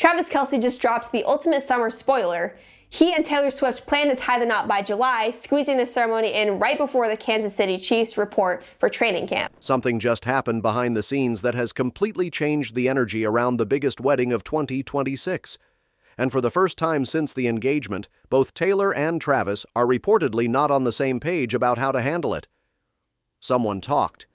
Travis Kelce just dropped the ultimate summer spoiler. He and Taylor Swift plan to tie the knot by July, squeezing the ceremony in right before the Kansas City Chiefs report for training camp. Something just happened behind the scenes that has completely changed the energy around the biggest wedding of 2026. And for the first time since the engagement, both Taylor and Travis are reportedly not on the same page about how to handle it. Someone talked.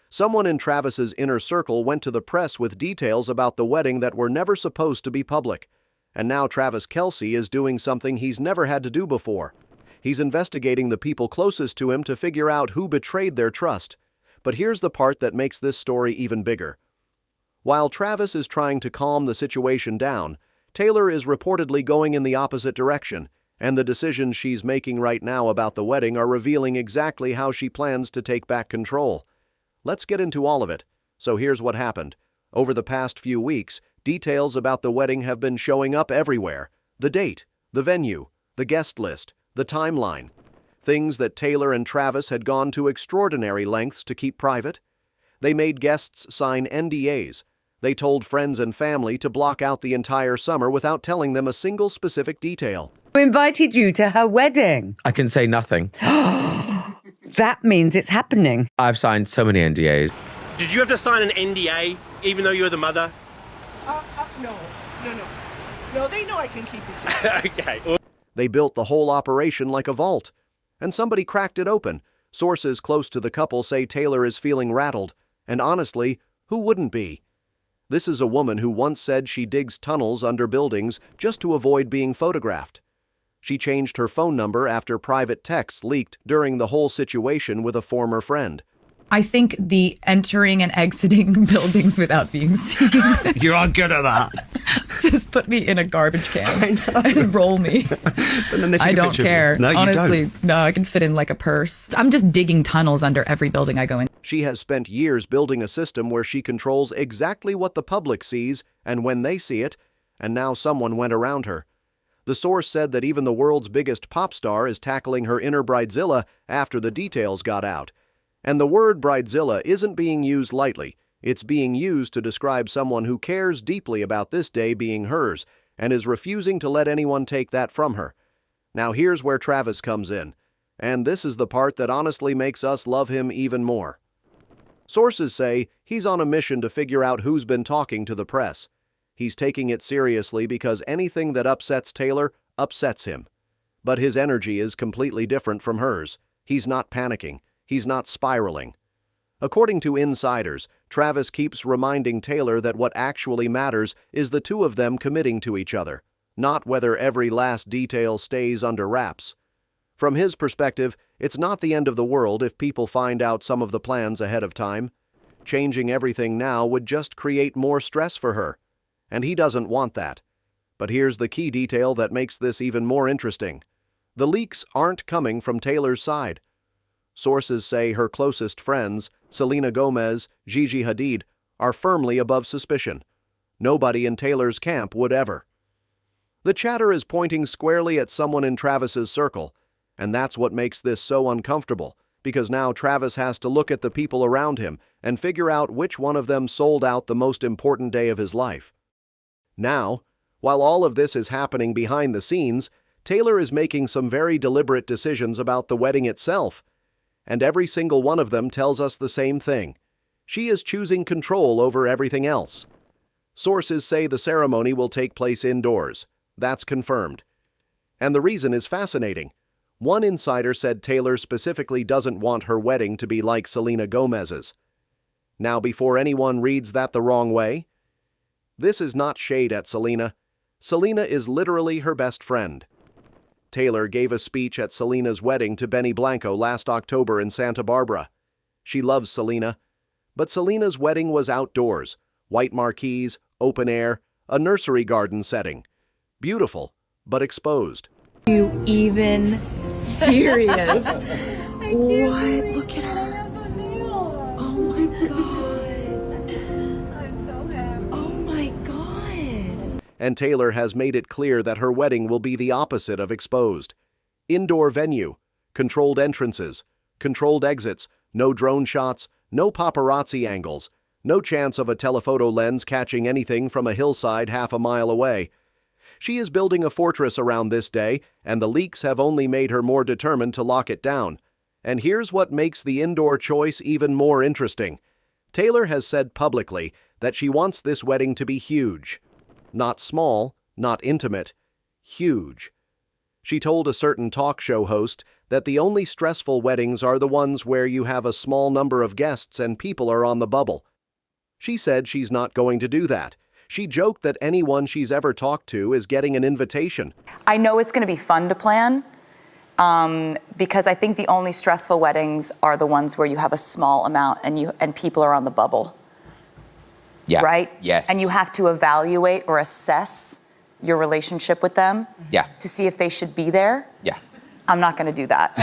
Someone in Travis's inner circle went to the press with details about the wedding that were never supposed to be public. And now Travis Kelce is doing something he's never had to do before. He's investigating the people closest to him to figure out who betrayed their trust. But here's the part that makes this story even bigger. While Travis is trying to calm the situation down, Taylor is reportedly going in the opposite direction, and the decisions she's making right now about the wedding are revealing exactly how she plans to take back control. Let's get into all of it. So here's what happened. Over the past few weeks, details about the wedding have been showing up everywhere. The date, the venue, the guest list, the timeline. Things that Taylor and Travis had gone to extraordinary lengths to keep private. They made guests sign NDAs. They told friends and family to block out the entire summer without telling them a single specific detail. Who invited you to her wedding? I can say nothing. That means it's happening. I've signed so many NDAs. Did you have to sign an NDA even though you're the mother? No. No, they know I can keep a secret. Okay. They built the whole operation like a vault. And somebody cracked it open. Sources close to the couple say Taylor is feeling rattled. And honestly, who wouldn't be? This is a woman who once said she digs tunnels under buildings just to avoid being photographed. She changed her phone number after private texts leaked during the whole situation with a former friend. I think the entering and exiting buildings without being seen. You are good at that. Just put me in a garbage can and roll me. I don't care. No, honestly, no, I can fit in like a purse. I'm just digging tunnels under every building I go in. She has spent years building a system where she controls exactly what the public sees and when they see it, and now someone went around her. The source said that even the world's biggest pop star is tackling her inner bridezilla after the details got out. And the word bridezilla isn't being used lightly. It's being used to describe someone who cares deeply about this day being hers and is refusing to let anyone take that from her. Now here's where Travis comes in. And this is the part that honestly makes us love him even more. Sources say he's on a mission to figure out who's been talking to the press. He's taking it seriously because anything that upsets Taylor upsets him. But his energy is completely different from hers. He's not panicking. He's not spiraling. According to insiders, Travis keeps reminding Taylor that what actually matters is the two of them committing to each other, not whether every last detail stays under wraps. From his perspective, it's not the end of the world if people find out some of the plans ahead of time. Changing everything now would just create more stress for her, and he doesn't want that. But here's the key detail that makes this even more interesting. The leaks aren't coming from Taylor's side. Sources say her closest friends, Selena Gomez, Gigi Hadid, are firmly above suspicion. Nobody in Taylor's camp would ever. The chatter is pointing squarely at someone in Travis's circle, and that's what makes this so uncomfortable, because now Travis has to look at the people around him and figure out which one of them sold out the most important day of his life. Now, while all of this is happening behind the scenes, Taylor is making some very deliberate decisions about the wedding itself. And every single one of them tells us the same thing. She is choosing control over everything else. Sources say the ceremony will take place indoors. That's confirmed. And the reason is fascinating. One insider said Taylor specifically doesn't want her wedding to be like Selena Gomez's. Now, before anyone reads that the wrong way, this is not shade at Selena. Selena is literally her best friend. Taylor gave a speech at Selena's wedding to Benny Blanco last October in Santa Barbara. She loves Selena, but Selena's wedding was outdoors, white marquees, open air, a nursery garden setting. Beautiful, but exposed. You even serious? What? Look at her. Oh my God. I'm so happy. Oh my God. And Taylor has made it clear that her wedding will be the opposite of exposed. Indoor venue, controlled entrances, controlled exits, no drone shots, no paparazzi angles. No chance of a telephoto lens catching anything from a hillside half a mile away. She is building a fortress around this day, and the leaks have only made her more determined to lock it down. And here's what makes the indoor choice even more interesting. Taylor has said publicly that she wants this wedding to be huge. Not small, not intimate, huge. She told a certain talk show host that the only stressful weddings are the ones where you have a small number of guests and people are on the bubble. She said she's not going to do that. She joked that anyone she's ever talked to is getting an invitation. I know it's going to be fun to plan because I think the only stressful weddings are the ones where you have a small amount and people are on the bubble. Yeah. Right? Yes. And you have to evaluate or assess your relationship with them. Yeah. To see if they should be there. Yeah. I'm not going to do that.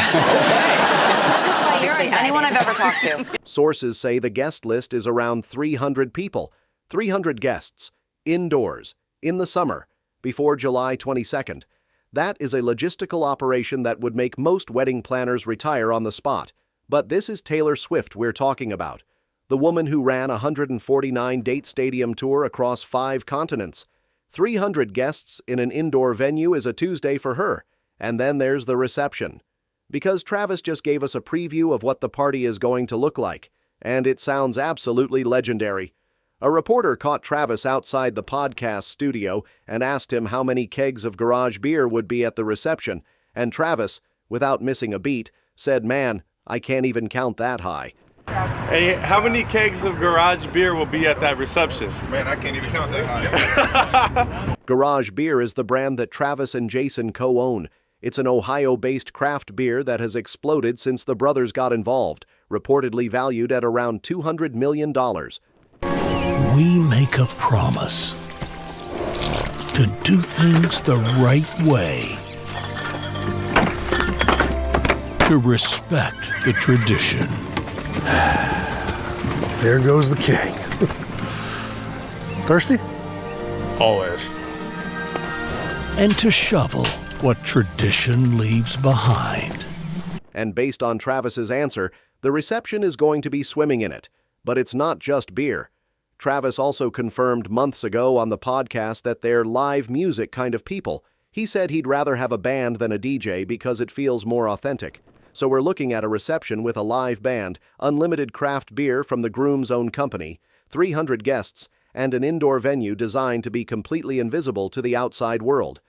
Anyone I've ever talked to. Sources say the guest list is around 300 people, 300 guests, indoors, in the summer, before July 22nd. That is a logistical operation that would make most wedding planners retire on the spot. But this is Taylor Swift we're talking about, the woman who ran a 149-date stadium tour across 5 continents. 300 guests in an indoor venue is a Tuesday for her, and then there's the reception. Because Travis just gave us a preview of what the party is going to look like, and it sounds absolutely legendary. A reporter caught Travis outside the podcast studio and asked him how many kegs of garage beer would be at the reception, and Travis, without missing a beat, said, "Man, I can't even count that high." Hey, how many kegs of garage beer will be at that reception? Man, I can't even count that high. Garage Beer is the brand that Travis and Jason co-own. It's an Ohio-based craft beer that has exploded since the brothers got involved, reportedly valued at around $200 million. We make a promise to do things the right way, to respect the tradition. There goes the king. Thirsty? Always. And to shovel what tradition leaves behind. And based on Travis's answer, the reception is going to be swimming in it. But it's not just beer. Travis also confirmed months ago on the podcast that they're live music kind of people. He said he'd rather have a band than a DJ because it feels more authentic. So we're looking at a reception with a live band, unlimited craft beer from the groom's own company, 300 guests, and an indoor venue designed to be completely invisible to the outside world.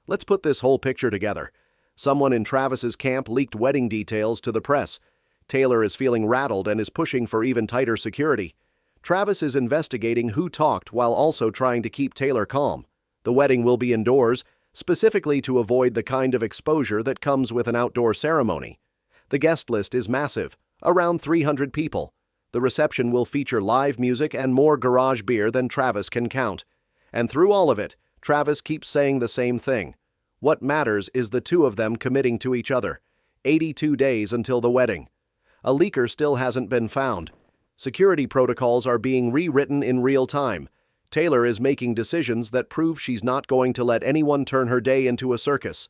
Let's put this whole picture together. Someone in Travis's camp leaked wedding details to the press. Taylor is feeling rattled and is pushing for even tighter security. Travis is investigating who talked while also trying to keep Taylor calm. The wedding will be indoors, specifically to avoid the kind of exposure that comes with an outdoor ceremony. The guest list is massive, around 300 people. The reception will feature live music and more garage beer than Travis can count. And through all of it, Travis keeps saying the same thing. What matters is the two of them committing to each other. 82 days until the wedding. A leaker still hasn't been found. Security protocols are being rewritten in real time. Taylor is making decisions that prove she's not going to let anyone turn her day into a circus.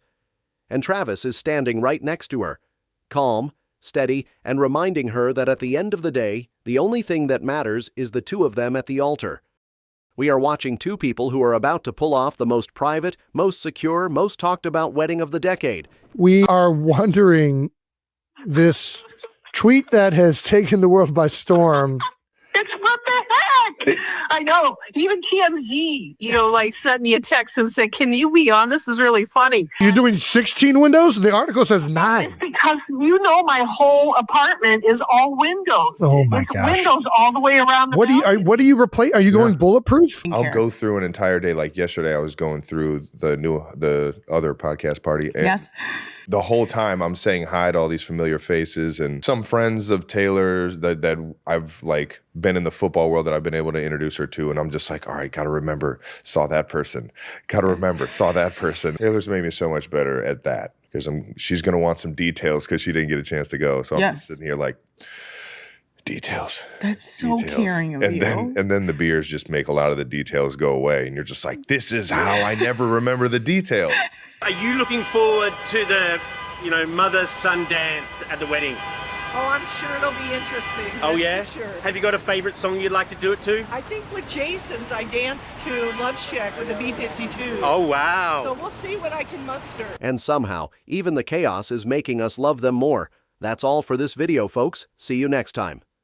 And Travis is standing right next to her, calm, steady, and reminding her that at the end of the day, the only thing that matters is the two of them at the altar. We are watching two people who are about to pull off the most private, most secure, most talked about wedding of the decade. We are wondering this tweet that has taken the world by storm. It's what the heck? I know. Even TMZ, sent me a text and said, "Can you be on? This is really funny." You're doing 16 windows? The article says 9. It's because my whole apartment is all windows. Oh my It's gosh. windows all the way around the balcony. What do you replace? Are you going bulletproof? I'll go through an entire day. Like yesterday, I was going through the other podcast party. And Yes. The whole time I'm saying hi to all these familiar faces and some friends of Taylor's that I've been in the football world that I've been able to introduce her to. And I'm just like, all right, got to remember, saw that person. Got to remember, saw that person. Taylor's made me so much better at that because she's going to want some details because she didn't get a chance to go. So I'm just sitting here like, details. That's so caring of you. And then the beers just make a lot of the details go away. And you're just like, this is how I never remember the details. Are you looking forward to the, mother-son dance at the wedding? Oh, I'm sure it'll be interesting. Oh, that's yeah? for sure. Have you got a favorite song you'd like to do it to? I think with Jason's, I danced to Love Shack with the B-52s. Oh, wow. So we'll see what I can muster. And somehow, even the chaos is making us love them more. That's all for this video, folks. See you next time.